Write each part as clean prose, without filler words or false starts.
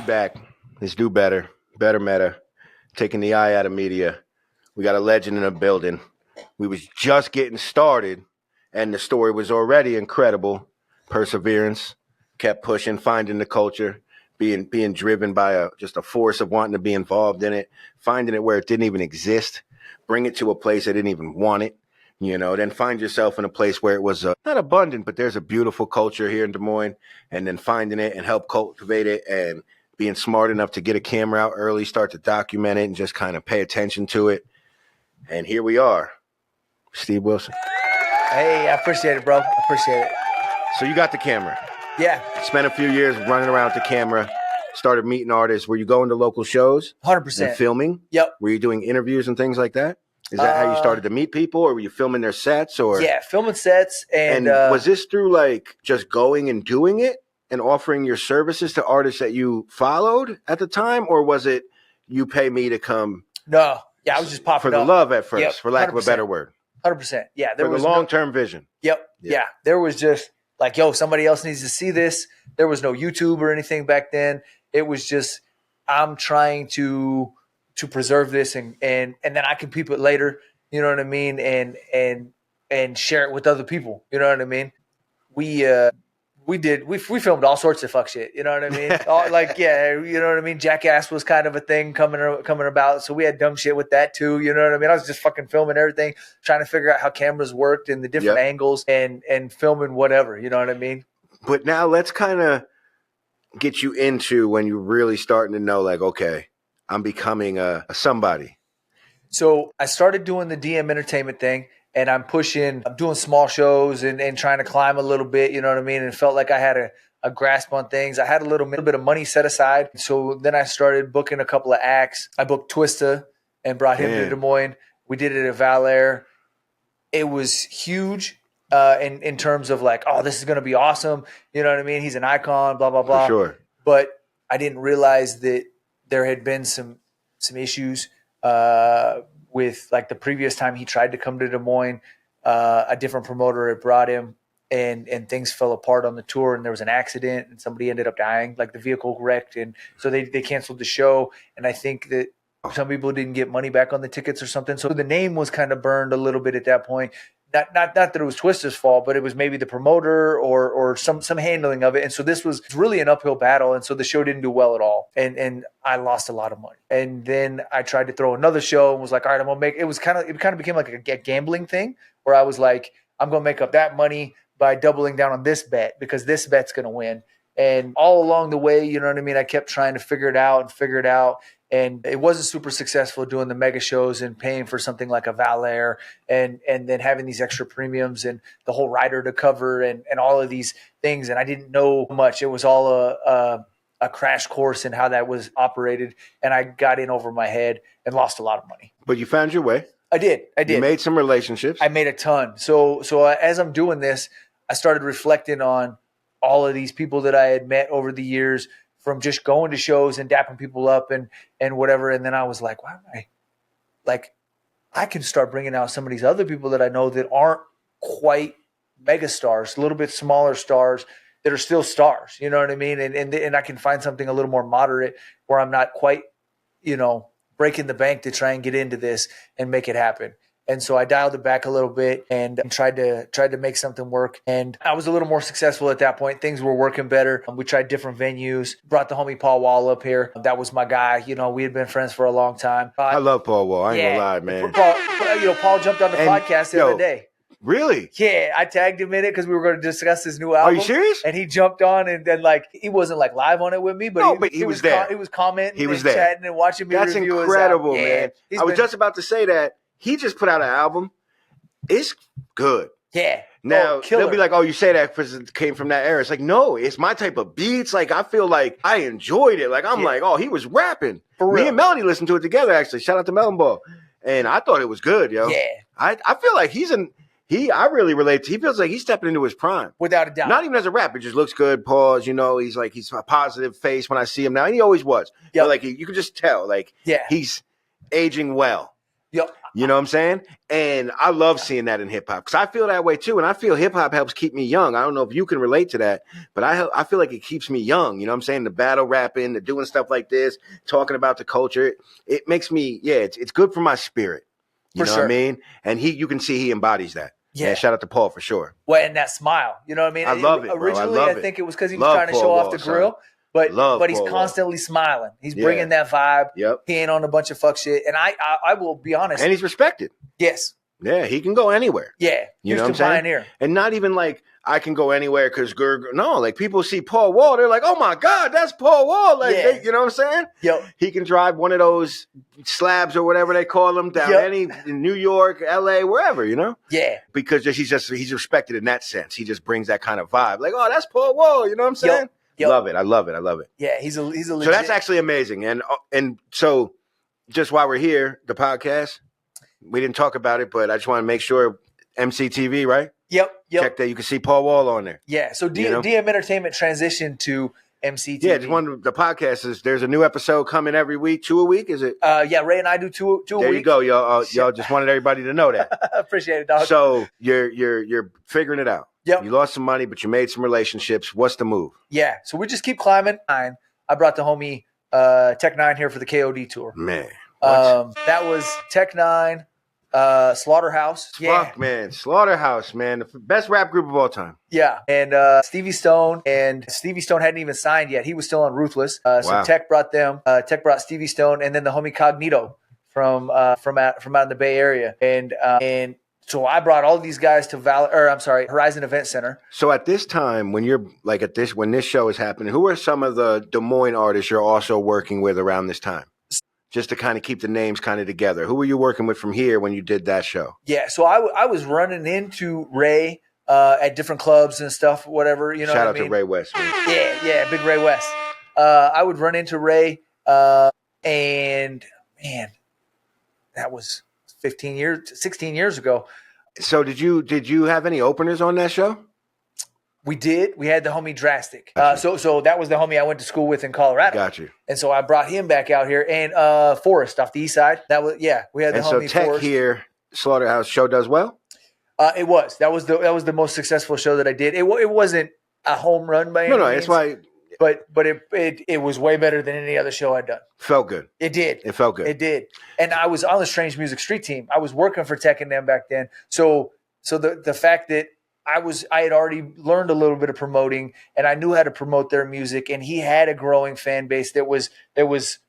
back. Let's do better. BEDDER-MEDA. Taking the eye out of media. We got a legend in the building. We was just getting started, and the story was already incredible. Perseverance, kept pushing, finding the culture, being driven by just a force of wanting to be involved in it, finding it where it didn't even exist, bring it to a place that didn't even want it. Then find yourself in a place where it was not abundant, but there's a beautiful culture here in Des Moines, and then finding it and help cultivate it and being smart enough to get a camera out early, start to document it and just kind of pay attention to it. And here we are, Steve Wilson. Hey, I appreciate it, bro. I appreciate it. So you got the camera. Yeah. Spent a few years running around with the camera, started meeting artists. Were you going to local shows? 100%. And filming? Yep. Were you doing interviews and things like that? Is that how you started to meet people, or were you filming their sets? Or yeah, filming sets. And was this through like just going and doing it and offering your services to artists that you followed at the time, or was it you pay me to come? No, yeah, I was just popping for the up. love at first, Yep, for lack of a 100%. better word. 100%. Yeah, there for was the long-term vision. Yep. Yeah, there was just like, yo, somebody else needs to see this. There was no YouTube or anything back then. It was just I'm trying to preserve this and then I can peep it later. You know what I mean? And share it with other people. You know what I mean? We filmed all sorts of fuck shit. You know what I mean? You know what I mean? Jackass was kind of a thing coming about. So we had dumb shit with that too. You know what I mean? I was just fucking filming everything, trying to figure out how cameras worked and the different angles and filming whatever. You know what I mean? But now let's kind of get you into when you're really starting to know, like, okay, I'm becoming a somebody. So I started doing the DM entertainment thing, and I'm doing small shows and trying to climb a little bit, you know what I mean? And felt like I had a grasp on things. I had a little bit of money set aside. So then I started booking a couple of acts. I booked Twista and brought him to Des Moines. We did it at Valère. It was huge in terms of like, oh, this is going to be awesome. You know what I mean? He's an icon, blah, blah, blah. For sure. But I didn't realize that there had been some issues with like the previous time he tried to come to Des Moines, a different promoter had brought him and things fell apart on the tour and there was an accident and somebody ended up dying, like the vehicle wrecked. And so they canceled the show. And I think that some people didn't get money back on the tickets or something. So the name was kind of burned a little bit at that point. Not that it was Twista's fault, but it was maybe the promoter or some handling of it. And so this was really an uphill battle. And so the show didn't do well at all. And I lost a lot of money. And then I tried to throw another show and was like, all right, I'm going to make – it kind of became like a gambling thing where I was like, I'm going to make up that money by doubling down on this bet because this bet's going to win. And all along the way, you know what I mean, I kept trying to figure it out. And it wasn't super successful doing the mega shows and paying for something like a Valère and then having these extra premiums and the whole rider to cover and all of these things. And I didn't know much. It was all a crash course in how that was operated. And I got in over my head and lost a lot of money. But you found your way. I did. You made some relationships. I made a ton. So as I'm doing this, I started reflecting on all of these people that I had met over the years from just going to shows and dapping people up and whatever. And then I was like, wow, I can start bringing out some of these other people that I know that aren't quite mega stars, a little bit smaller stars that are still stars. You know what I mean? And I can find something a little more moderate where I'm not quite, breaking the bank to try and get into this and make it happen. And so I dialed it back a little bit and tried to make something work. And I was a little more successful at that point. Things were working better. We tried different venues, brought the homie Paul Wall up here. That was my guy. We had been friends for a long time. I love Paul Wall. I ain't gonna lie, man. Paul jumped on the podcast the other day. Really? Yeah, I tagged him in it because we were going to discuss his new album. Are you serious? And he jumped on and then he wasn't live on it with me, but he was there. He was commenting, he was there, chatting and watching me. That's review incredible, his man. I was just about to say that. He just put out an album. It's good. Yeah. Now, they'll be like, oh, you say that because it came from that era. It's like, no, it's my type of beats. Like, I feel like I enjoyed it. Like, I'm like, oh, he was rapping. For real. Me and Melody listened to it together, actually. Shout out to Melon Ball. And I thought it was good, yo. Yeah. I feel like I really relate to, he feels like he's stepping into his prime. Without a doubt. Not even as a rapper, just looks good, pause, he's a positive face when I see him now. And he always was. Yep. But you can just tell, he's aging well. Yo, You know what I'm saying? And I love seeing that in hip hop because I feel that way too. And I feel hip hop helps keep me young. I don't know if you can relate to that, but I feel like it keeps me young. You know what I'm saying? The battle rapping, the doing stuff like this, talking about the culture, it makes me, it's good for my spirit. You know what I mean? And you can see he embodies that. Yeah. Shout out to Paul for sure. Well, and that smile, you know what I mean? I love it, bro. Originally, I think it was because he was trying to show off the grill. But he's constantly smiling. He's bringing that vibe. Yep. He ain't on a bunch of fuck shit. And I will be honest. And he's respected. Yes. Yeah, he can go anywhere. Yeah. You know what I'm saying? Pioneer. And not even like I can go anywhere because no, like people see Paul Wall, they're like, oh my God, that's Paul Wall. Like, you know what I'm saying? Yep. He can drive one of those slabs or whatever they call them down in New York, LA, wherever, you know? Yeah. Because he's respected in that sense. He just brings that kind of vibe. Like, oh, that's Paul Wall. You know what I'm saying? Yep. Love it. I love it. Yeah, he's a legit. So that's actually amazing. And so just while we're here, the podcast, we didn't talk about it, but I just want to make sure MCTV, right? Yep. Check that. You can see Paul Wall on there. Yeah. So DM Entertainment transitioned to MCTV. Yeah, just one. The podcast is there's a new episode coming every week, 2 a week. Is it? Yeah, Ray and I do two a week. There you go, y'all. Y'all just wanted everybody to know that. Appreciate it, dog. So you're figuring it out. Yep. You lost some money, but you made some relationships. What's the move? Yeah. So we just keep climbing. I brought the homie Tech9 here for the KOD tour. Man. That was Tech9, Slaughterhouse. Fuck, man. Slaughterhouse, man. The best rap group of all time. Yeah. And Stevie Stone hadn't even signed yet. He was still on Ruthless. So Tech brought them. Tech brought Stevie Stone and then the homie Cognito from out in the Bay Area. And so I brought all these guys to Horizon Event Center. So at this time, when you're like when this show is happening, who are some of the Des Moines artists you're also working with around this time? Just to kind of keep the names kind of together. Who were you working with from here when you did that show? Yeah, so I was running into Ray at different clubs and stuff, whatever. You know, shout out to Ray West. Man. Yeah, big Ray West. I would run into Ray, and man, that was 16 years ago. So did you have any openers on that show? We did. We had the homie Drastic. So that was the homie I went to school with in Colorado. Got you. And so I brought him back out here. And Forrest off the east side. That was we had the homie so Tech Forrest. Here, Slaughterhouse show does well? It was. That was the most successful show that I did. It wasn't a home run by any means. No, that's why. But it was way better than any other show I'd done. Felt good. It did. It felt good. It did. And I was on the Strange Music Street team. I was working for Tech and them back then. So the fact that I had already learned a little bit of promoting and I knew how to promote their music, and he had a growing fan base that was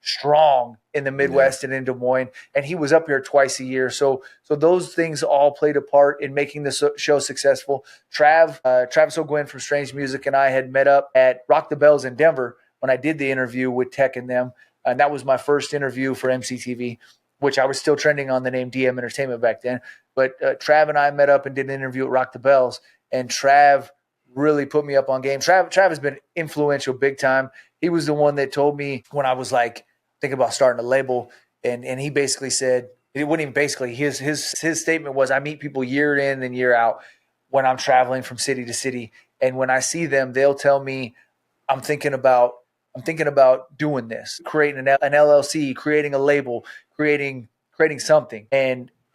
strong in the Midwest and in Des Moines, and he was up here twice a year. So those things all played a part in making the show successful. Travis O'Gwen from Strange Music and I had met up at Rock the Bells in Denver when I did the interview with Tech and them. And that was my first interview for MCTV, which I was still trending on the name DM Entertainment back then. But Trav and I met up and did an interview at Rock the Bells, and Trav really put me up on game. Trav has been influential big time. He was the one that told me when I was like thinking about starting a label, and he basically said, it wasn't even basically, his statement was, I meet people year in and year out when I'm traveling from city to city, and when I see them, they'll tell me, I'm thinking about doing this, creating an LLC, creating a label, creating something.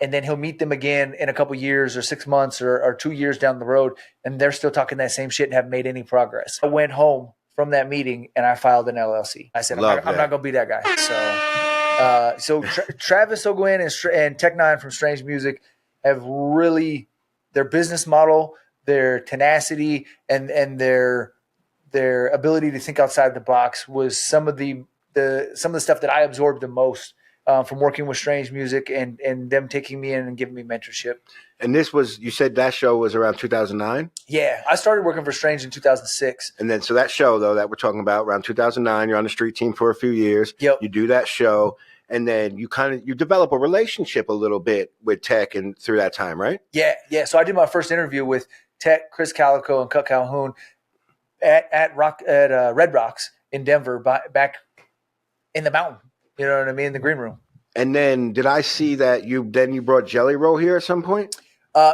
And then he'll meet them again in a couple years or 6 months or 2 years down the road, and they're still talking that same shit and haven't made any progress. I went home from that meeting and I filed an LLC. I said, I'm not going to be that guy. So Travis O'Gwen and Tech9 from Strange Music have really, their business model, their tenacity, and their ability to think outside the box was some of the stuff that I absorbed the most from working with Strange Music and them taking me in and giving me mentorship. And this was, you said that show was around 2009? Yeah, I started working for Strange in 2006. And then, so that show, though, that we're talking about, around 2009, you're on the street team for a few years. Yep. You do that show, and then you develop a relationship a little bit with Tech and through that time, right? Yeah. So I did my first interview with Tech, Chris Calico, and Cut Calhoun at Red Rocks in Denver, back in the mountain. You know what I mean? In the green room. And then did I see that you brought Jelly Roll here at some point?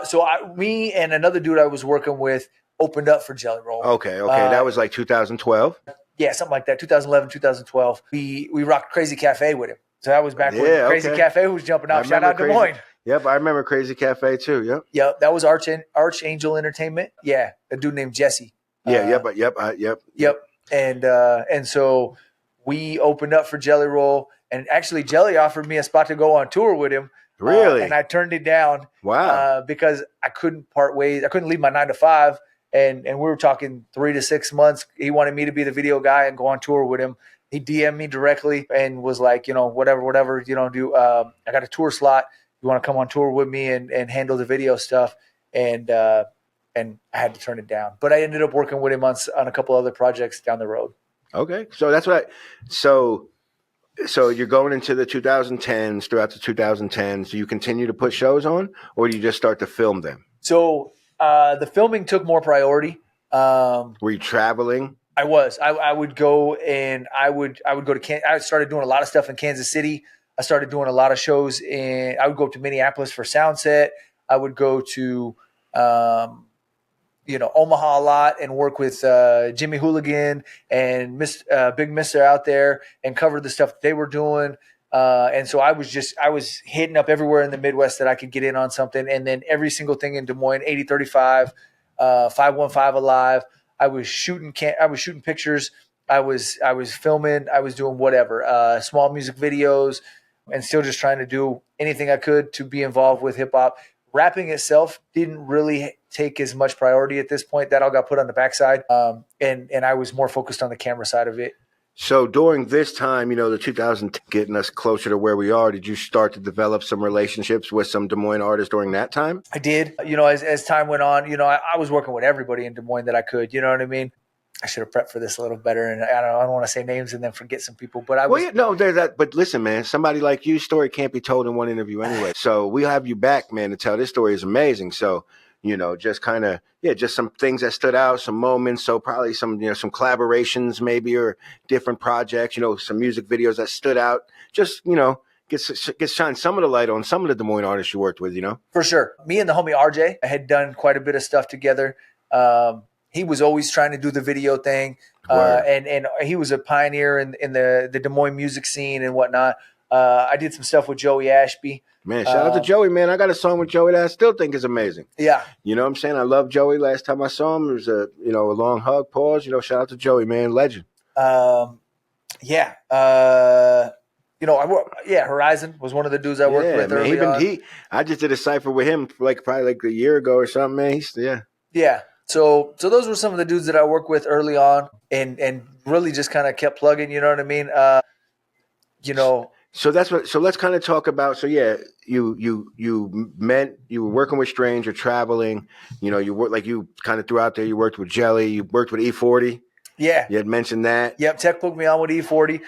So me and another dude I was working with opened up for Jelly Roll. Okay. That was like 2012? Yeah, something like that. 2011, 2012. We rocked Crazy Cafe with him. So that was back when Crazy Cafe was jumping off. Shout out Des Moines. Yep, I remember Crazy Cafe too. Yep. Yep, that was Archangel Entertainment. Yeah, a dude named Jesse. Yep. And so we opened up for Jelly Roll, and actually Jelly offered me a spot to go on tour with him. Really? And I turned it down. Wow. Because I couldn't part ways. I couldn't leave my 9 to 5. And we were talking 3 to 6 months. He wanted me to be the video guy and go on tour with him. He DM'd me directly and was like, whatever, do. I got a tour slot. You want to come on tour with me and handle the video stuff? And I had to turn it down. But I ended up working with him on a couple other projects down the road. Okay. So that's what so you're going into the 2010s, throughout the 2010s. Do you continue to put shows on, or do you just start to film them? So the filming took more priority. Were you traveling? I was. I would go and I would go to I started doing a lot of stuff in Kansas City. I started doing a lot of shows I would go to Minneapolis for Soundset. I would go to Omaha a lot and work with Jimmy Hooligan and Big Mister out there and cover the stuff that they were doing. And so I was hitting up everywhere in the Midwest that I could get in on something. And then every single thing in Des Moines, 8035, 515 Alive. I was shooting pictures. I was filming. I was doing whatever, small music videos, and still just trying to do anything I could to be involved with hip hop. Rapping itself didn't really take as much priority at this point. That all got put on the backside. And I was more focused on the camera side of it. So during this time, the 2000 getting us closer to where we are, did you start to develop some relationships with some Des Moines artists during that time? I did. As time went on, I was working with everybody in Des Moines that I could. You know what I mean? I should have prepped for this a little better, and I don't want to say names and then forget some people. But there's that. But listen, man, somebody like you, story can't be told in one interview anyway. So we have you back, man, to tell this story is amazing. So just kind of just some things that stood out, some moments. So probably some some collaborations maybe, or different projects. Some music videos that stood out. Just get shine some of the light on some of the Des Moines artists you worked with. For sure. Me and the homie RJ had done quite a bit of stuff together. He was always trying to do the video thing, and he was a pioneer in the Des Moines music scene and whatnot. I did some stuff with Joey Ashby. Man, shout out to Joey, man. I got a song with Joey that I still think is amazing. Yeah. You know what I'm saying? I love Joey. Last time I saw him, it was a long hug, pause. Shout out to Joey, man. Legend. Yeah. Horizon was one of the dudes I worked with early on. I just did a cypher with him probably a year ago or something, man. Yeah. So those were some of the dudes that I worked with early on and really just kind of kept plugging, you know what I mean? So let's kind of talk about, you were working with Strange, you're traveling, you work, like you kind of threw out there, you worked with Jelly, you worked with E40. Yeah. You had mentioned that. Yep. Tech booked me on with E40.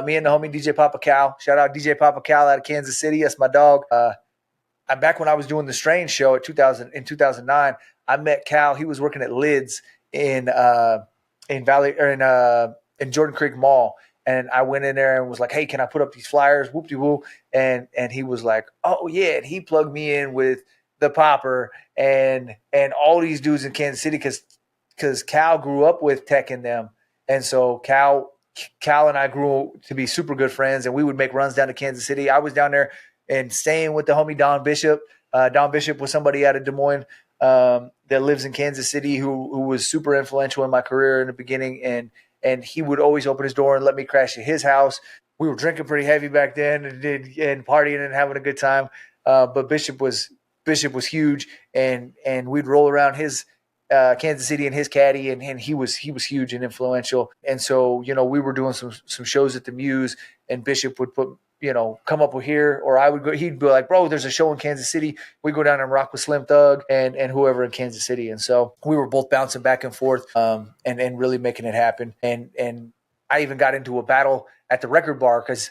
Me and the homie DJ Papa Cal. Shout out DJ Papa Cal out of Kansas City. That's my dog. Back when I was doing the Strange show in 2009, I met Cal. He was working at Lids in Jordan Creek Mall. And I went in there and was like, hey, can I put up these flyers? Whoop-de-whoop. And he was like, oh, yeah. And he plugged me in with the Popper and all these dudes in Kansas City because Cal grew up with Tech and them. And so Cal and I grew to be super good friends, and we would make runs down to Kansas City. I was down there and staying with the homie Don Bishop. Don Bishop was somebody out of Des Moines that lives in Kansas City who was super influential in my career in the beginning. And he would always open his door and let me crash at his house. We were drinking pretty heavy back then and partying and having a good time. But Bishop was huge, and we'd roll around his Kansas City in his caddy, and he was huge and influential. And so we were doing some shows at the Muse, and Bishop would put come up with here, or I would go. He'd be like, bro, there's a show in Kansas City. We go down and rock with Slim Thug and whoever in Kansas City. And so we were both bouncing back and forth, and really making it happen. And I even got into a battle at the record bar because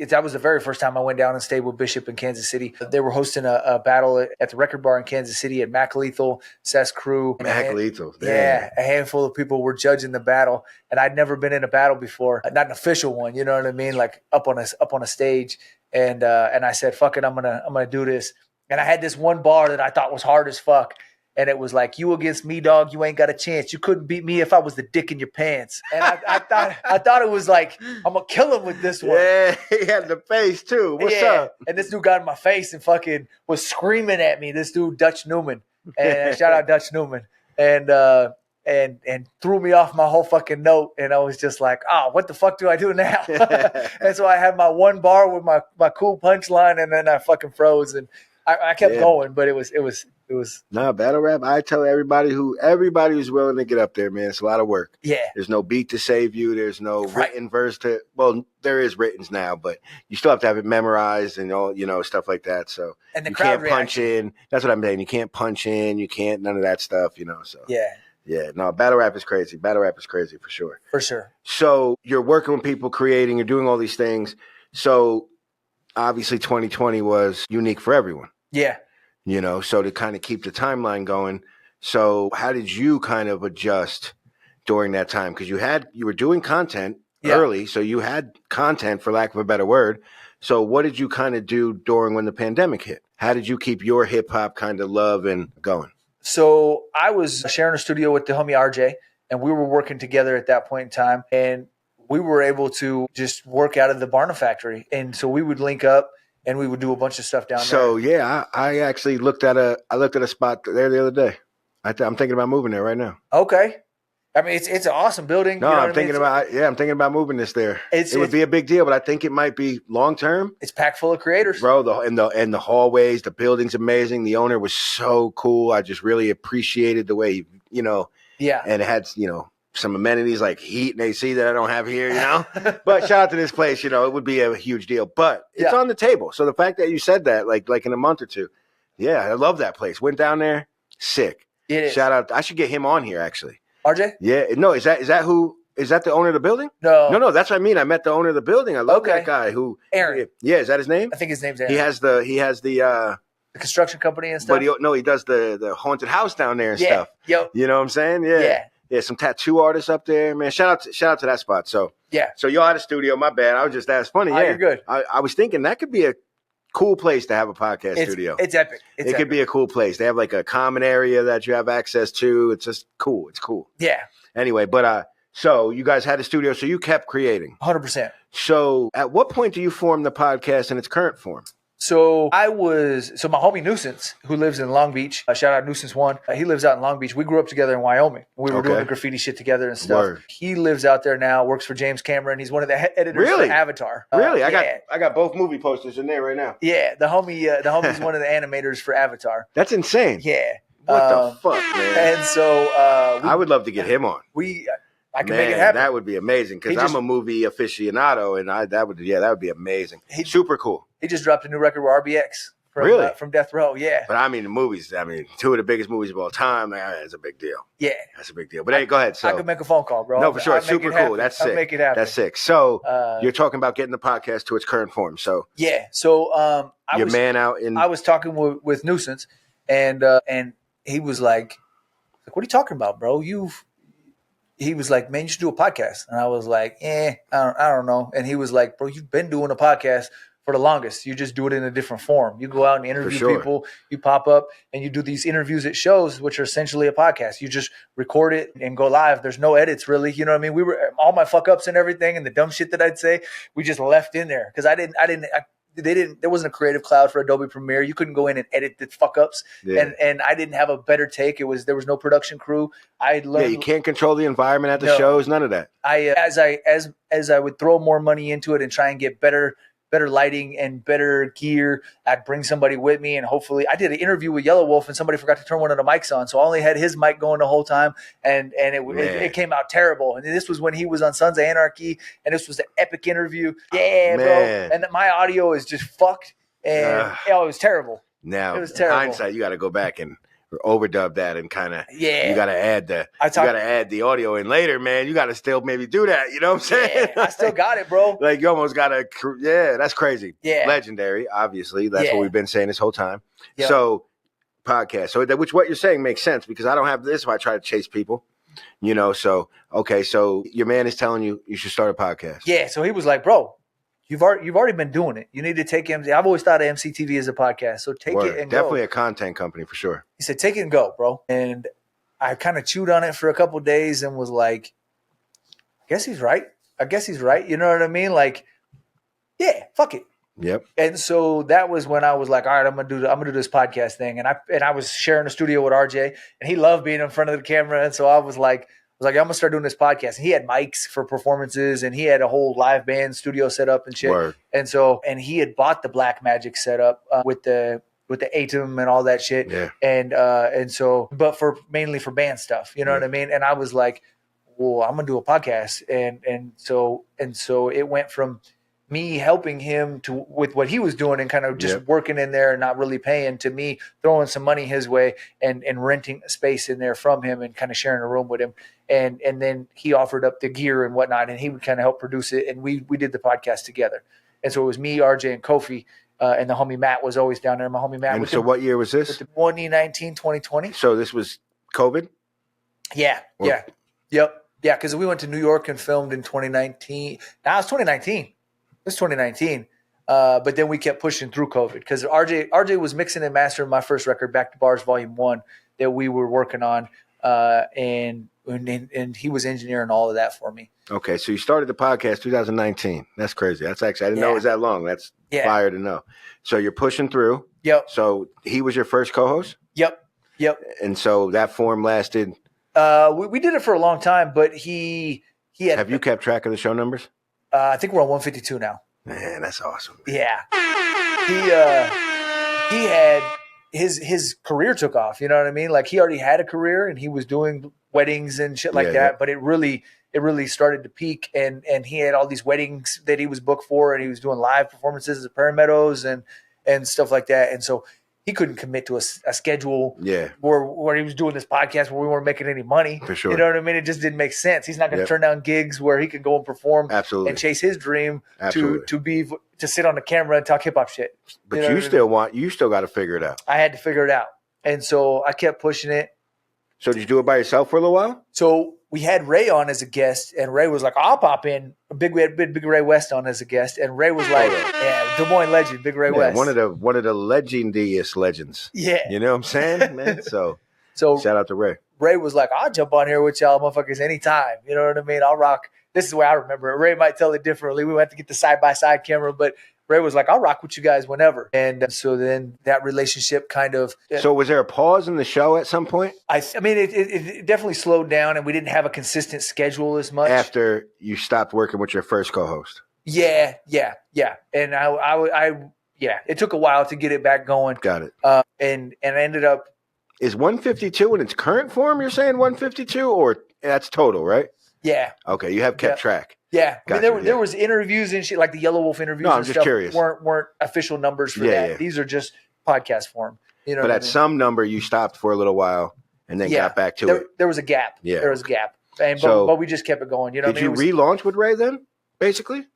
that was the very first time I went down and stayed with Bishop in Kansas City. They were hosting a battle at the record bar in Kansas City at Mac Lethal, Seth's crew. Mac Lethal. Yeah, a handful of people were judging the battle, and I'd never been in a battle before, not an official one. You know what I mean? Like up on a stage. And I said, fuck it, I'm gonna do this. And I had this one bar that I thought was hard as fuck. and it was like, you against me, dog, you ain't got a chance. You couldn't beat me if I was the dick in your pants. And I thought it was like, I'm gonna kill him with this one. Yeah, he had the face too. What's up? And this dude got in my face and fucking was screaming at me. This dude, Dutch Newman, and shout out Dutch Newman, and threw me off my whole fucking note. And I was just like, oh, what the fuck do I do now? And so I had my one bar with my cool punchline, and then I fucking froze, and I kept going, but it was battle rap. I tell everybody who's willing to get up there, man, it's a lot of work. Yeah. There's no beat to save you. There's no written verse well, there is writtens now, but you still have to have it memorized and all, stuff like that. So and the you crowd can't punch in. That's what I'm saying. You can't punch in. You can't none of that stuff, so. Yeah. Yeah. No, battle rap is crazy. Battle rap is crazy for sure. For sure. So you're working with people, creating, you're doing all these things. So obviously 2020 was unique for everyone. Yeah. So to kind of keep the timeline going. So how did you kind of adjust during that time? Because you were doing content early, so you had content, for lack of a better word. So what did you kind of do during when the pandemic hit? How did you keep your hip hop kind of love and going? So I was sharing a studio with the homie RJ, and we were working together at that point in time, and we were able to just work out of the Barna factory. And so we would link up and we would do a bunch of stuff down there. So yeah, I actually looked at a spot there the other day. I'm thinking about moving there right now. Okay. I mean, it's an awesome building. No, I'm thinking about moving this there. It would be a big deal, but I think it might be long term. It's packed full of creators, bro. And the hallways, the building's amazing. The owner was so cool. I just really appreciated the way Yeah. And it had some amenities like heat and AC that I don't have here, But shout out to this place, it would be a huge deal. But it's on the table. So the fact that you said that, like in a month or two, yeah, I love that place. Went down there, sick. It is. Shout out. I should get him on here actually. RJ? Yeah. No, is that the owner of the building? No. That's what I mean. I met the owner of the building. I love that guy who Aaron. Yeah, is that his name? I think his name's Aaron. He has the construction company and stuff. But he does the haunted house down there and stuff. Yep. You know what I'm saying? Yeah. Yeah, some tattoo artists up there, man. Shout out to that spot. So So y'all had a studio. My bad. I was just that's funny. You're good. I was thinking that could be a cool place to have a podcast studio. It's epic. It could be a cool place. They have like a common area that you have access to. It's just cool. It's cool. Yeah. Anyway, but so you guys had a studio, so you kept creating. 100%. So at what point do you form the podcast in its current form? So my homie Nuisance, who lives in Long Beach, shout out Nuisance One. He lives out in Long Beach. We grew up together in Wyoming. We were doing the graffiti shit together and stuff. Word. He lives out there now, works for James Cameron. He's one of the editors for Avatar. Really? I got both movie posters in there right now. Yeah, the homie's one of the animators for Avatar. That's insane. Yeah. What the fuck, man? And so I would love to get him on. I can make it happen. That would be amazing because I'm a movie aficionado, and that would be amazing. Super cool. He just dropped a new record with RBX from Death Row. Yeah. But I mean, the movies. I mean, two of the biggest movies of all time. That's a big deal. Yeah, that's a big deal. But hey, go ahead. So I could make a phone call, bro. No, for sure. It's super cool. That's sick. I'll make it happen. That's sick. So you're talking about getting the podcast to its current form. So yeah. So I was talking with Nuisance, and he was like, "What are you talking about, bro? He was like, man, you should do a podcast." And I was like, I don't know. And he was like, bro, you've been doing a podcast for the longest. You just do it in a different form. You go out and interview people. You pop up and you do these interviews at shows, which are essentially a podcast. You just record it and go live. There's no edits really. You know what I mean? We were all my fuck ups and everything and the dumb shit that I'd say, we just left in there because there wasn't a creative cloud for Adobe Premiere. You couldn't go in and edit the fuck ups. Yeah. And I didn't have a better take. There was no production crew. You can't control the environment at the shows, none of that. As I would throw more money into it and try and get better lighting and better gear, I'd bring somebody with me, and hopefully I did an interview with Yellow Wolf and somebody forgot to turn one of the mics on, so I only had his mic going the whole time, and it came out terrible. And this was when he was on Sons of Anarchy, and this was an epic interview. Yeah, bro. And my audio is just fucked, and it was terrible. Now, it was terrible. In hindsight, you got to go back and overdub that and kind of you got to add the audio in later, man. You got to still maybe do that. You know what I'm saying? I still got it, bro. Like you almost got to. Yeah, that's crazy. Yeah, legendary. Obviously, that's what we've been saying this whole time. Yep. So podcast. So which what you're saying makes sense because I don't have this if I try to chase people. So okay. So your man is telling you should start a podcast. Yeah. So he was like, bro, you've already been doing it. You need to take him. I've always thought of MCTV as a podcast. So take it and Definitely go. a content company for sure. He said, take it and go, bro. And I kind of chewed on it for a couple of days and was like, I guess he's right. You know what I mean? Like, yeah, fuck it. Yep. And so that was when I was like, all right, I'm gonna do this podcast thing. And I was sharing a studio with RJ, and he loved being in front of the camera. And so I was like, I'm gonna start doing this podcast. And he had mics for performances, and he had a whole live band studio set up and shit. Word. And he had bought the Black Magic setup with the Atom and all that shit. Yeah. And so, but mainly for band stuff, you know what I mean? And I was like, well, I'm gonna do a podcast. And so it went from me helping him with what he was doing and kind of just working in there and not really paying, to me throwing some money his way and renting a space in there from him and kind of sharing a room with him. And then he offered up the gear and whatnot, and he would kind of help produce it. And we did the podcast together. And so it was me, RJ, and Kofi, and the homie Matt was always down there. My homie Matt. And so what year was this? 2019, 2020. So this was COVID? Yeah. Yeah. Yep. Yeah. Because we went to New York and filmed in 2019. Now it's 2019. It's 2019. But then we kept pushing through COVID because RJ was mixing and mastering my first record, Back to Bars Volume 1, that we were working on. And he was engineering all of that for me. Okay. So you started the podcast 2019. That's crazy. That's actually, I didn't know it was that long. That's fire to know. So you're pushing through. Yep. So he was your first co-host? Yep. And so that form lasted? We did it for a long time, but he had. Have you kept track of the show numbers? I think we're on 152 now. Man, that's awesome. Yeah. He had his career took off. You know what I mean? Like he already had a career and he was doing weddings and shit like that. Yeah. But it really started to peak, and he had all these weddings that he was booked for, and he was doing live performances at Prairie and stuff like that. And so he couldn't commit to a schedule where he was doing this podcast where we weren't making any money. For sure. You know what I mean? It just didn't make sense. He's not going to turn down gigs where he could go and perform and chase his dream to sit on the camera and talk hip hop shit. But you still got to figure it out. I had to figure it out. And so I kept pushing it. So did you do it by yourself for a little while? So we had Ray on as a guest, and Ray was like, I'll pop in. We had Big Ray West on as a guest, and Ray was like, Des Moines legend, Big Ray West. One of the legendiest legends. Yeah. You know what I'm saying, man? So shout out to Ray. Ray was like, I'll jump on here with y'all motherfuckers anytime. You know what I mean? I'll rock. This is the way I remember it. Ray might tell it differently. We went to get the side-by-side camera, but Ray was like, I'll rock with you guys whenever. And so then that relationship kind of... So was there a pause in the show at some point? I mean, it definitely slowed down, and we didn't have a consistent schedule as much. After you stopped working with your first co-host? Yeah. And it took a while to get it back going. Got it. And I ended up... Is 152 in its current form, you're saying 152? Or that's total, right? Yeah. Okay, you have kept track. Yeah, gotcha. I mean, there was interviews and shit, like the Yellow Wolf interviews. No, I'm just curious. Weren't official numbers for that. Yeah. These are just podcast form. You know. But at some number, you stopped for a little while and then got back to it. There was a gap. Yeah, there was a gap. But we just kept it going. You know. Did you relaunch with Ray then? Basically,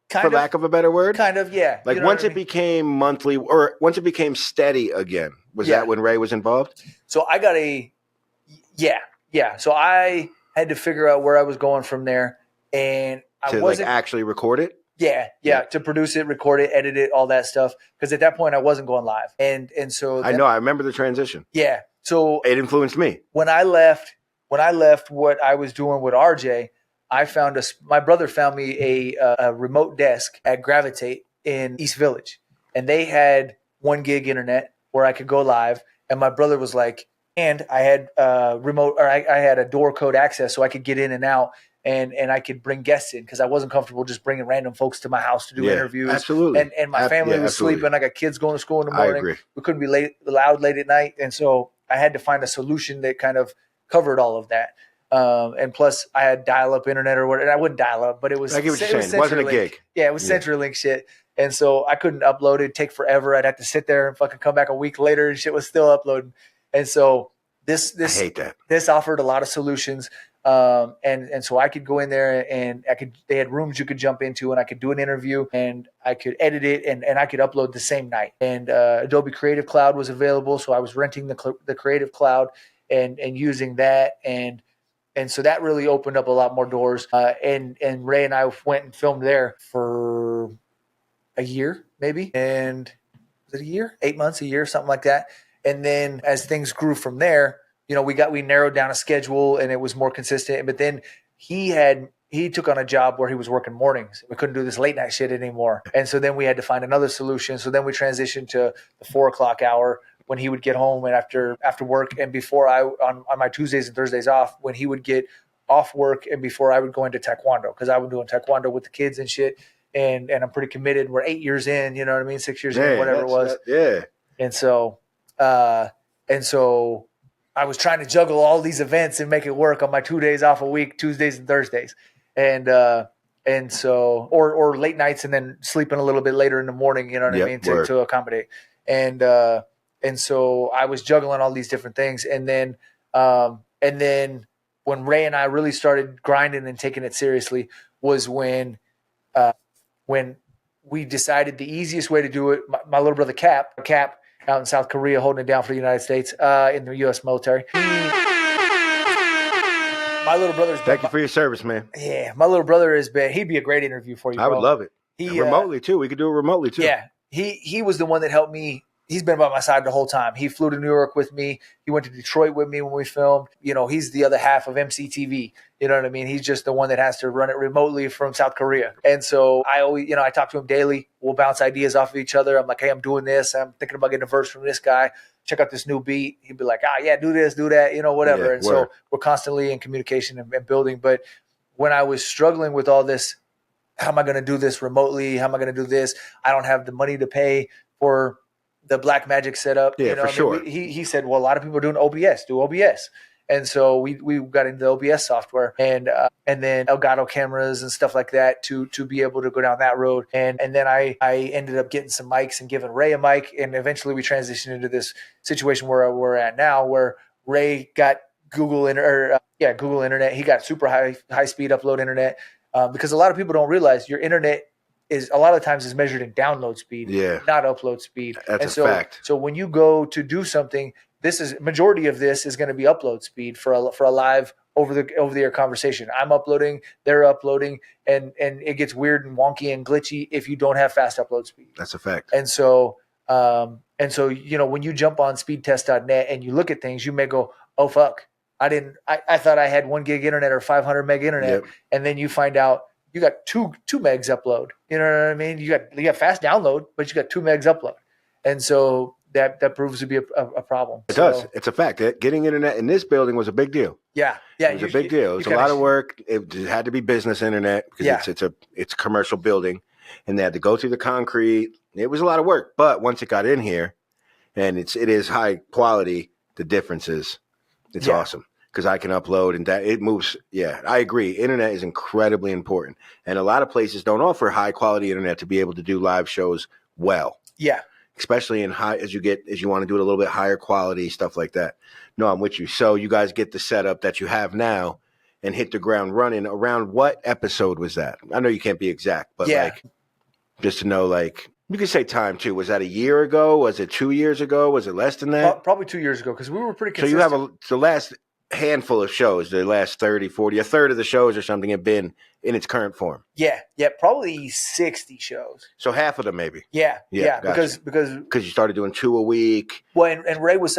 for lack of a better word. Kind of, yeah. Like once it became monthly, or once it became steady again, was that when Ray was involved? So I got So I had to figure out where I was going from there, and I wasn't actually record it. Yeah, to produce it, record it, edit it, all that stuff. Because at that point, I wasn't going live, and so I know I remember the transition. Yeah, so it influenced me when I left what I was doing with RJ. I found my brother found me a remote desk at Gravitate in East Village, and they had 1 gig internet where I could go live. And my brother was like, and I had I had a door code access so I could get in and out. And I could bring guests in because I wasn't comfortable just bringing random folks to my house to do interviews. Absolutely. And my family was sleeping. I got kids going to school in the morning. I agree. We couldn't be loud late at night. And so I had to find a solution that kind of covered all of that. And plus I had dial-up internet or whatever. I wouldn't dial up, but it was... I get what you're saying. It wasn't a gig. Yeah, it was CenturyLink shit. And so I couldn't upload it. It'd take forever. I'd have to sit there and fucking come back a week later and shit was still uploading. And so this I hate that. This offered a lot of solutions. And so I could go in there and they had rooms you could jump into and I could do an interview and I could edit it and I could upload the same night. And Adobe Creative Cloud was available. So I was renting the Creative Cloud and using that. And so that really opened up a lot more doors. And Ray and I went and filmed there for a year, maybe. And was it a year? 8 months, a year, something like that. And then as things grew from there, we narrowed down a schedule and it was more consistent. But then he took on a job where he was working mornings. We couldn't do this late night shit anymore. And so then we had to find another solution. So then we transitioned to the 4 o'clock hour when he would get home and after work, and before on my Tuesdays and Thursdays off, when he would get off work and before I would go into taekwondo, because I was doing taekwondo with the kids and shit. And I'm pretty committed. We're 8 years in, you know what I mean? 6 years in, whatever it was. And so I was trying to juggle all these events and make it work on my 2 days off a week, Tuesdays and Thursdays. And so, or late nights and then sleeping a little bit later in the morning, you know what I mean? To accommodate. And so I was juggling all these different things. And then when Ray and I really started grinding and taking it seriously was when we decided the easiest way to do it, my little brother Cap out in South Korea holding it down for the United States in the U.S. military. My little brother's Thank you for your service, man. Yeah, my little brother has been. He'd be a great interview for you, bro. I would love it. Remotely too. We could do it remotely too. Yeah, he was the one that helped me. He's been by my side the whole time. He flew to New York with me. He went to Detroit with me when we filmed. He's the other half of MCTV. You know what I mean? He's just the one that has to run it remotely from South Korea. And so I always, I talk to him daily. We'll bounce ideas off of each other. I'm like, hey, I'm doing this. I'm thinking about getting a verse from this guy. Check out this new beat. He'd be like, yeah, do this, do that, whatever. Yeah, and so we're constantly in communication and building. But when I was struggling with all this, how am I going to do this remotely? How am I going to do this? I don't have the money to pay for the Black Magic setup. Yeah, for sure. He said, well, a lot of people are doing OBS. Do OBS. And so we got into the OBS software and then Elgato cameras and stuff like that to be able to go down that road. And then I ended up getting some mics and giving Ray a mic. And eventually we transitioned into this situation where we're at now, where Ray got Google Internet. He got super high speed upload internet because a lot of people don't realize your internet is a lot of times is measured in download speed, not upload speed. That's a fact. So when you go to do something, majority of this is going to be upload speed for a live over the air conversation. I'm uploading, they're uploading, and it gets weird and wonky and glitchy if you don't have fast upload speed. That's a fact. And so when you jump on speedtest.net and you look at things, you may go, oh fuck, I thought I had 1 gig internet or 500 meg internet, and then you find out you got two megs upload. You know what I mean? You got fast download, but you got 2 megs upload, and so that proves to be a problem. It does. It's a fact. Getting internet in this building was a big deal. Yeah. It was a big deal. It was a lot of work. It had to be business internet because it's a commercial building, and they had to go through the concrete. It was a lot of work, but once it got in here, and it is high quality, the differences, it's awesome. Because I can upload and that it moves. Yeah, I agree. Internet is incredibly important. And a lot of places don't offer high quality internet to be able to do live shows well. Yeah. Especially as you want to do it a little bit higher quality, stuff like that. No, I'm with you. So you guys get the setup that you have now and hit the ground running. Around what episode was that? I know you can't be exact, but just to know, you could say time too. Was that a year ago? Was it 2 years ago? Was it less than that? Probably 2 years ago because we were pretty consistent. So you have the last handful of shows, the last 30, 40, a third of the shows or something have been in its current form. Yeah, probably 60 shows. So half of them maybe. Yeah, gotcha. Because you started doing 2 a week. Well, and Ray West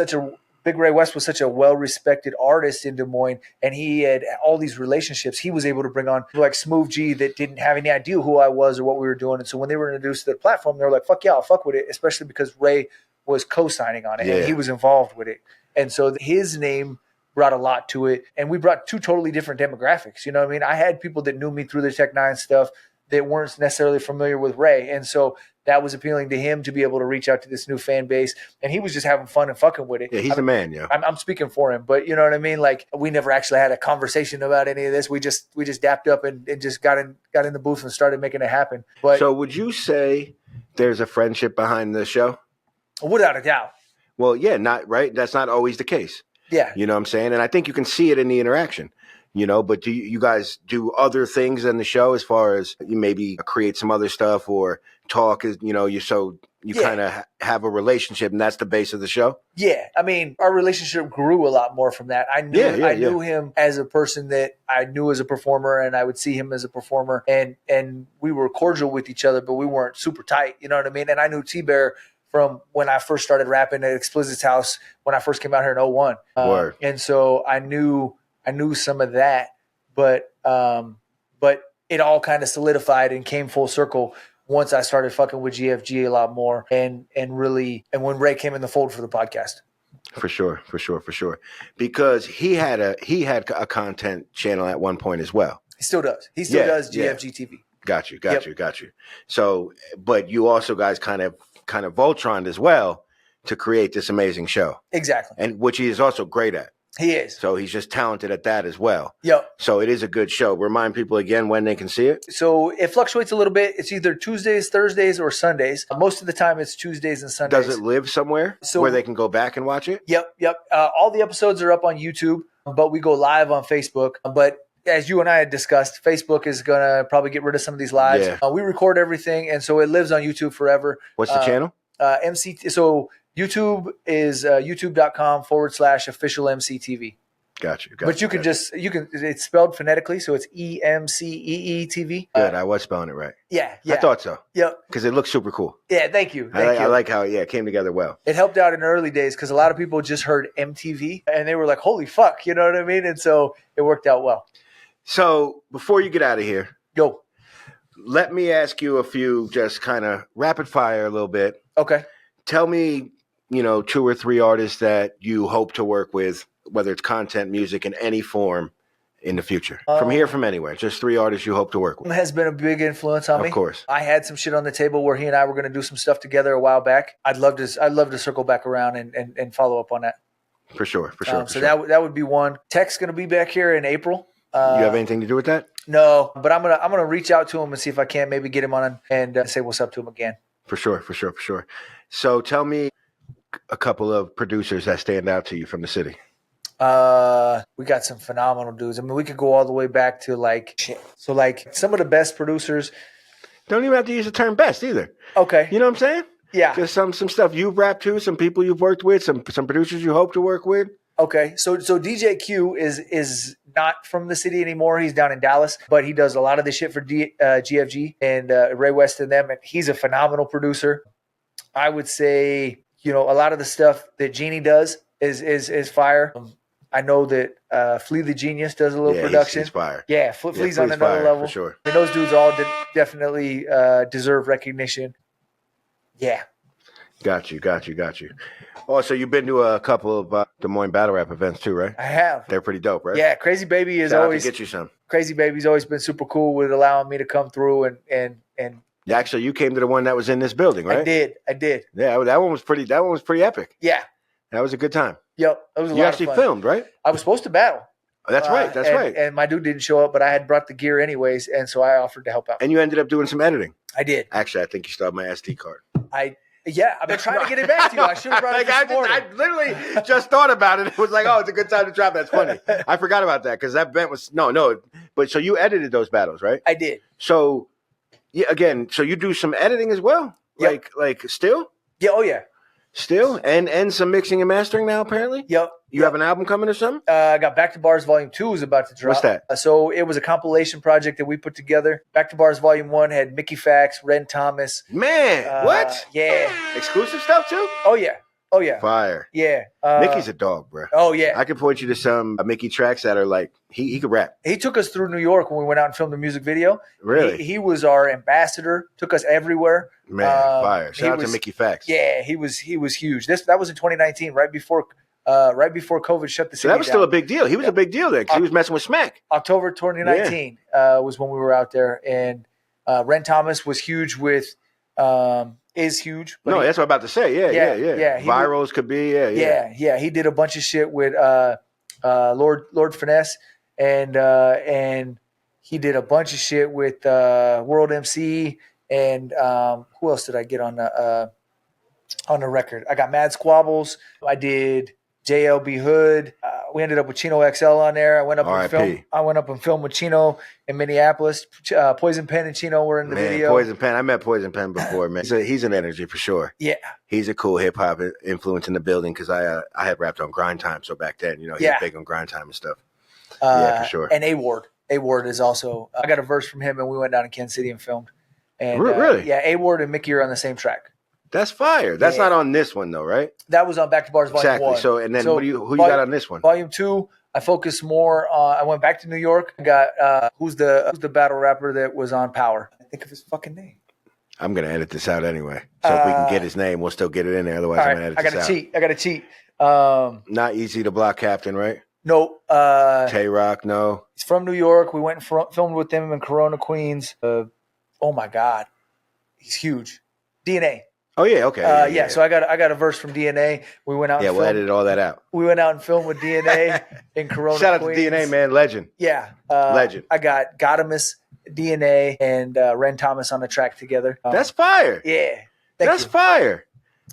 was such a well-respected artist in Des Moines, and he had all these relationships. He was able to bring on like Smooth G that didn't have any idea who I was or what we were doing. And so when they were introduced to the platform, they were like, fuck yeah, I'll fuck with it, especially because Ray was co-signing on it and he was involved with it. And so his name brought a lot to it, and we brought 2 totally different demographics. You know what I mean? I had people that knew me through the Tech Nine stuff that weren't necessarily familiar with Ray, and so that was appealing to him to be able to reach out to this new fan base, and he was just having fun and fucking with it. Yeah, he's the man, yeah. I'm speaking for him, but you know what I mean? Like, we never actually had a conversation about any of this. We just dapped up and just got in the booth and started making it happen. But so would you say there's a friendship behind the show? Without a doubt. Well, yeah, not right. That's not always the case. Yeah. You know what I'm saying? And I think you can see it in the interaction. But do you guys do other things in the show as far as you maybe create some other stuff or talk? You kind of have a relationship, and that's the base of the show. Yeah, I mean, our relationship grew a lot more from that. I knew him as a person that I knew as a performer, and I would see him as a performer, and we were cordial with each other, but we weren't super tight. You know what I mean? And I knew T-Bear from when I first started rapping at Explicit's house when I first came out here in 01. And so I knew some of that, but it all kind of solidified and came full circle once I started fucking with GFG a lot more and when Ray came in the fold for the podcast. For sure. Because he had a content channel at one point as well. He still does. He still does GFG TV. Got you. So, but you also guys kind of Voltroned as well to create this amazing show. Exactly. And which he is also great at. He is. So he's just talented at that as well. Yep. So it is a good show. Remind people again when they can see it. So it fluctuates a little bit. It's either Tuesdays, Thursdays, or Sundays. Most of the time it's Tuesdays and Sundays. Does it live somewhere where they can go back and watch it? Yep. All the episodes are up on YouTube, but we go live on Facebook. But as you and I had discussed, Facebook is going to probably get rid of some of these lives. Yeah. We record everything, and so it lives on YouTube forever. What's the channel? So YouTube is youtube.com/official MCTV. Got you. But you can it's spelled phonetically, so it's EMCEE-TV. Good. I was spelling it right. Yeah. I thought so. Yep. Because it looks super cool. Yeah, thank you. I like how it came together well. It helped out in the early days because a lot of people just heard MTV and they were like, holy fuck, you know what I mean? And so it worked out well. So before you get out of here, go. Let me ask you a few, just kind of rapid fire a little bit. Okay. Tell me, 2 or 3 artists that you hope to work with, whether it's content, music, in any form in the future. From anywhere. Just 3 artists you hope to work with. Has been a big influence on me. Of course. I had some shit on the table where he and I were going to do some stuff together a while back. I'd love to circle back around and follow up on that. For sure. That would be one. Tech's going to be back here in April. You have anything to do with that? No, but I'm gonna reach out to him and see if I can maybe get him on and say what's up to him again. For sure. So tell me a couple of producers that stand out to you from the city. We got some phenomenal dudes. I mean, we could go all the way back to some of the best producers. Don't even have to use the term best either. Okay. You know what I'm saying? Yeah. Just some stuff you've rapped to, some people you've worked with, some producers you hope to work with. Okay, so DJ Q is not from the city anymore. He's down in Dallas, but he does a lot of the shit for GFG and Ray West and them, and he's a phenomenal producer. I would say, a lot of the stuff that Jeannie does is fire. I know that Flea the Genius does a little production. He's fire. Yeah, Flea's on another level. For sure. And those dudes all definitely deserve recognition. Yeah. Got you. Oh, so you've been to a couple of Des Moines battle rap events too, right? I have. They're pretty dope, right? Yeah, Crazy Baby is Shout always out to get you some. Crazy Baby's always been super cool with allowing me to come through and Actually, you came to the one that was in this building, right? I did. Yeah, that one was pretty epic. Yeah. That was a good time. Yep. It was a you lot actually of fun. filmed, right? I was supposed to battle. Oh, that's right. Right. And my dude didn't show up, but I had brought the gear anyways, and so I offered to help out. And you ended up doing some editing. I did. Actually, I think you still have my SD card. I've been trying to get it back to you. I should have brought it this morning. I literally just thought about it. It was like, oh, it's a good time to drop. That's funny. I forgot about that because that event was no. But so you edited those battles, right? I did. So, so you do some editing as well, yep. like still? Yeah. Oh yeah. Still and some mixing and mastering now apparently. Yep. You have an album coming or something? I got Back to Bars Volume 2 is about to drop. What's that? So it was a compilation project that we put together. Back to Bars Volume 1 had Mickey Fax, Ren Thomas. Man, what? Yeah. Exclusive stuff too? Oh yeah. Fire. Yeah. Mickey's a dog, bro. Oh yeah. I can point you to some Mickey tracks that are like he could rap. He took us through New York when we went out and filmed the music video. Really? He was our ambassador. Took us everywhere. Man, fire! Shout out to Mickey Fax. Yeah, he was huge. That was in 2019, right before COVID shut the city down. So that was still a big deal. He was a big deal then because he was messing with Smack. October 2019 was when we were out there, and Ren Thomas was huge with is huge. No, that's what I'm about to say. Yeah. Virals could be. Yeah. He did a bunch of shit with Lord Finesse, and he did a bunch of shit with World MC. And who else did I get on the record? I got Mad Squabbles. I did JLB Hood. We ended up with Chino XL on there. I went up and filmed with Chino in Minneapolis. Poison Pen and Chino were in the video. Poison Pen. I met Poison Pen before, man. He's an energy for sure. Yeah. He's a cool hip hop influence in the building because I had rapped on Grind Time. So back then, he was big on Grind Time and stuff. Yeah, for sure. And A-Ward is also, I got a verse from him and we went down to Kansas City and filmed. And, really? Yeah, A-Ward and Mickey are on the same track. That's fire. That's not on this one though, right? That was on Back to Bars Volume 1. So, and then who you got on this one? Volume 2, I focused more on, I went back to New York. I got, who's the battle rapper that was on Power? I think of his fucking name. I'm going to edit this out anyway. So if we can get his name, we'll still get it in there. Otherwise, I'm going to edit this out. I got to cheat. Not easy to block Captain, right? No. Tay-Rock, no. He's from New York. We went and filmed with him in Corona, Queens. Oh, my God. He's huge. DNA. Oh, yeah, okay. Yeah, so I got a verse from DNA. We went out and we'll edit all that out. We went out and filmed with DNA in Corona, Shout out Queens. to DNA, man. Legend. Yeah. Legend. I got Godamus, DNA, and Ren Thomas on the track together. That's fire. Yeah. That's fire.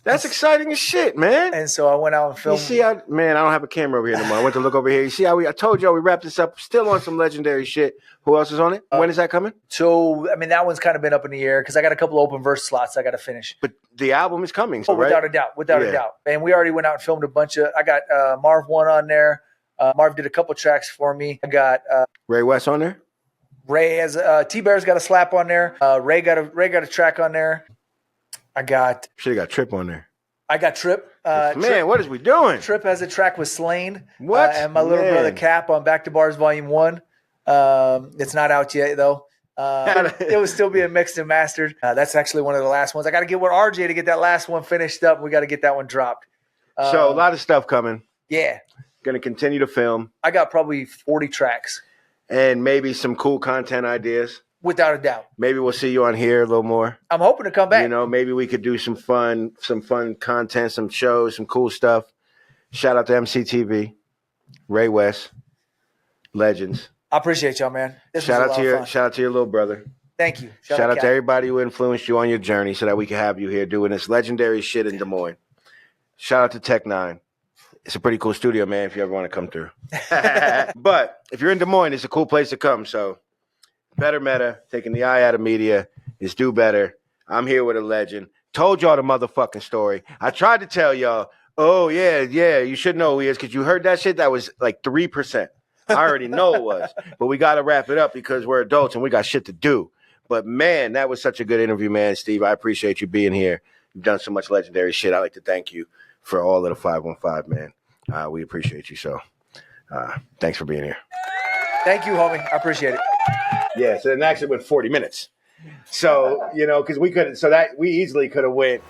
That's exciting as shit, man. And so I went out and filmed. You see how, man, I don't have a camera over here anymore. I went to look over here. You see how I told y'all we wrapped this up. Still on some legendary shit. Who else is on it? When is that coming? So, I mean, that one's kind of been up in the air because I got a couple open verse slots I got to finish. But the album is coming, so, without a doubt. Without a doubt. And we already went out and filmed a bunch of, I got Marv 1 on there. Marv did a couple tracks for me. I got Ray West on there? Ray has, T-Bear's got a slap on there. Ray got a track on there. I got. Should have got Trip on there. I got Trip. Man, Trip, what is we doing? Trip has a track with Slain. What? And my little brother Cap on Back to Bars Volume 1. It's not out yet, though. It will still be mixed and mastered. That's actually one of the last ones. I got to get with RJ to get that last one finished up. We got to get that one dropped. So a lot of stuff coming. Yeah. Going to continue to film. I got probably 40 tracks. And maybe some cool content ideas. Without a doubt. Maybe we'll see you on here a little more. I'm hoping to come back. Maybe we could do some fun content, some shows, some cool stuff. Shout out to MCTV, Ray West, legends. I appreciate y'all, man. Shout out to your little brother. Thank you. Shout out to everybody who influenced you on your journey so that we can have you here doing this legendary shit in Des Moines. Shout out to Tech 9. It's a pretty cool studio, man, if you ever want to come through. But if you're in Des Moines, it's a cool place to come. So BEDDER-MEDA, taking the eye out of media, is Do Better. I'm here with a legend. Told y'all the motherfucking story. I tried to tell y'all, oh, yeah, you should know who he is because you heard that shit. That was like 3%. I already know it was. But we got to wrap it up because we're adults and we got shit to do. But, man, that was such a good interview, man. Steve, I appreciate you being here. You've done so much legendary shit. I'd like to thank you for all of the 515, man. We appreciate you. So thanks for being here. Thank you, homie. I appreciate it. Yeah, so then actually went 40 minutes. So, because we easily could have went